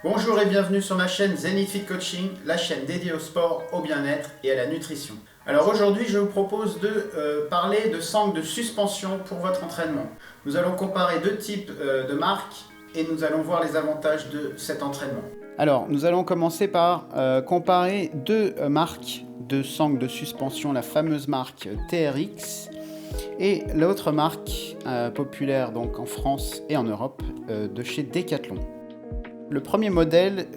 Bonjour et bienvenue sur ma chaîne Zenith Fit Coaching, la chaîne dédiée au sport, au bien-être et à la nutrition. Alors aujourd'hui, je vous propose de parler de sangles de suspension pour votre entraînement. Nous allons comparer deux types de marques et nous allons voir les avantages de cet entraînement. Alors, nous allons commencer par comparer deux marques de sangles de suspension, la fameuse marque TRX et l'autre marque populaire donc en France et en Europe de chez Decathlon. Le premier modèle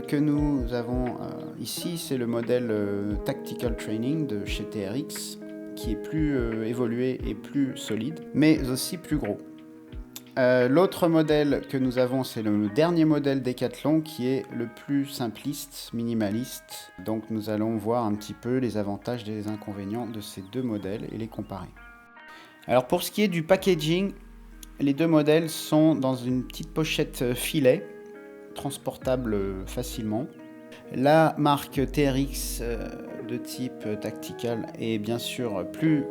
que nous avons ici, c'est le modèle Tactical Training de chez TRX, qui est plus évolué et plus solide, mais aussi plus gros. L'autre modèle que nous avons, c'est le dernier modèle Decathlon, qui est le plus simpliste, minimaliste. Donc nous allons voir un petit peu les avantages et les inconvénients de ces deux modèles et les comparer. Alors pour ce qui est du packaging, les deux modèles sont dans une petite pochette filet, transportable facilement. La marque TRX de type Tactical est bien sûr plus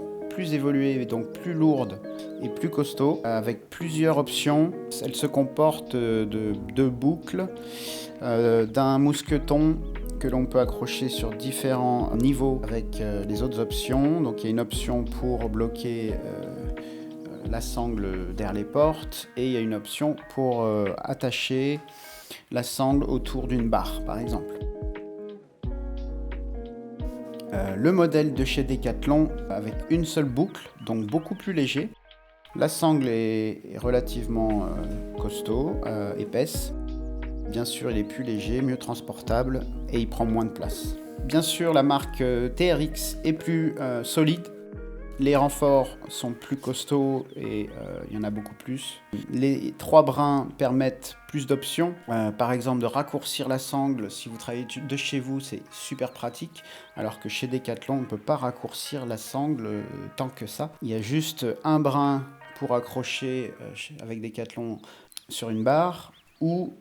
évoluée, donc plus lourde et plus costaud, avec plusieurs options. Elle se comporte de deux boucles, d'un mousqueton que l'on peut accrocher sur différents niveaux avec les autres options. Donc il y a une option pour bloquer la sangle derrière les portes et il y a une option pour attacher la sangle autour d'une barre par exemple. Le modèle de chez Decathlon avec une seule boucle, donc beaucoup plus léger. La sangle est relativement costaud, épaisse. Bien sûr, il est plus léger, mieux transportable et il prend moins de place. Bien sûr, la marque TRX est plus solide. Les renforts sont plus costauds et il y en a beaucoup plus. Les trois brins permettent plus d'options. Par exemple, de raccourcir la sangle. Si vous travaillez de chez vous, c'est super pratique. Alors que chez Decathlon, on ne peut pas raccourcir la sangle tant que ça. Il y a juste un brin pour accrocher avec Decathlon sur une barre ou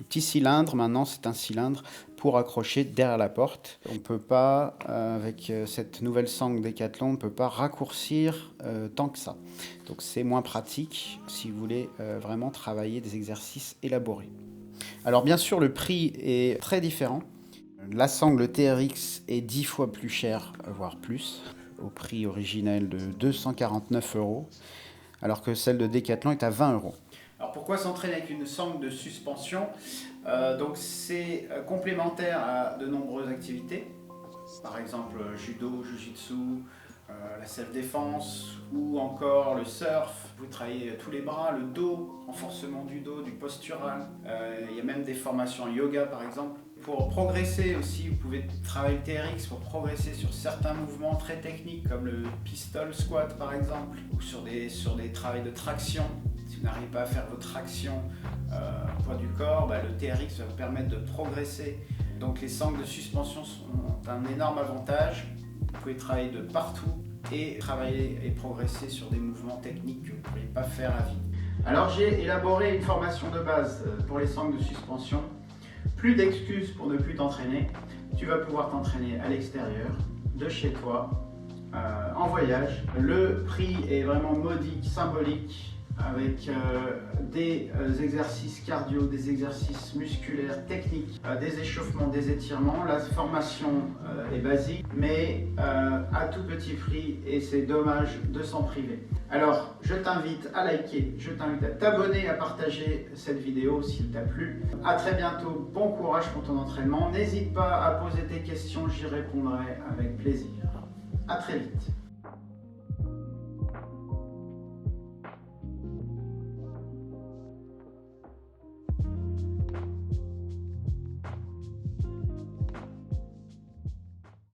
petit cylindre. Maintenant, c'est un cylindre pour accrocher derrière la porte. On ne peut pas, avec cette nouvelle sangle Decathlon, on ne peut pas raccourcir tant que ça. Donc c'est moins pratique si vous voulez vraiment travailler des exercices élaborés. Alors bien sûr, le prix est très différent. La sangle TRX est 10 fois plus chère, voire plus, au prix originel de 249 €, alors que celle de Decathlon est à 20 €. Alors pourquoi s'entraîner avec une sangle de suspension? Donc c'est complémentaire à de nombreuses activités, par exemple judo, jujitsu, la self-défense ou encore le surf. Vous travaillez tous les bras, le dos, renforcement du dos, du postural. Il y a même des formations yoga par exemple. Pour progresser aussi, vous pouvez travailler le TRX pour progresser sur certains mouvements très techniques comme le pistol squat par exemple, ou sur des travails de traction. Si vous n'arrivez pas à faire votre traction poids du corps, le TRX va vous permettre de progresser. Donc les sangles de suspension ont un énorme avantage. Vous pouvez travailler de partout et travailler et progresser sur des mouvements techniques que vous ne pourriez pas faire à vie. Alors j'ai élaboré une formation de base pour les sangles de suspension. Plus d'excuses pour ne plus t'entraîner. Tu vas pouvoir t'entraîner à l'extérieur, de chez toi, en voyage. Le prix est vraiment modique, symbolique, avec des exercices cardio, des exercices musculaires, techniques, des échauffements, des étirements. La formation est basique, mais à tout petit prix et c'est dommage de s'en priver. Alors, je t'invite à liker, je t'invite à t'abonner, à partager cette vidéo s'il t'a plu. A très bientôt, bon courage pour ton entraînement. N'hésite pas à poser tes questions, j'y répondrai avec plaisir. A très vite.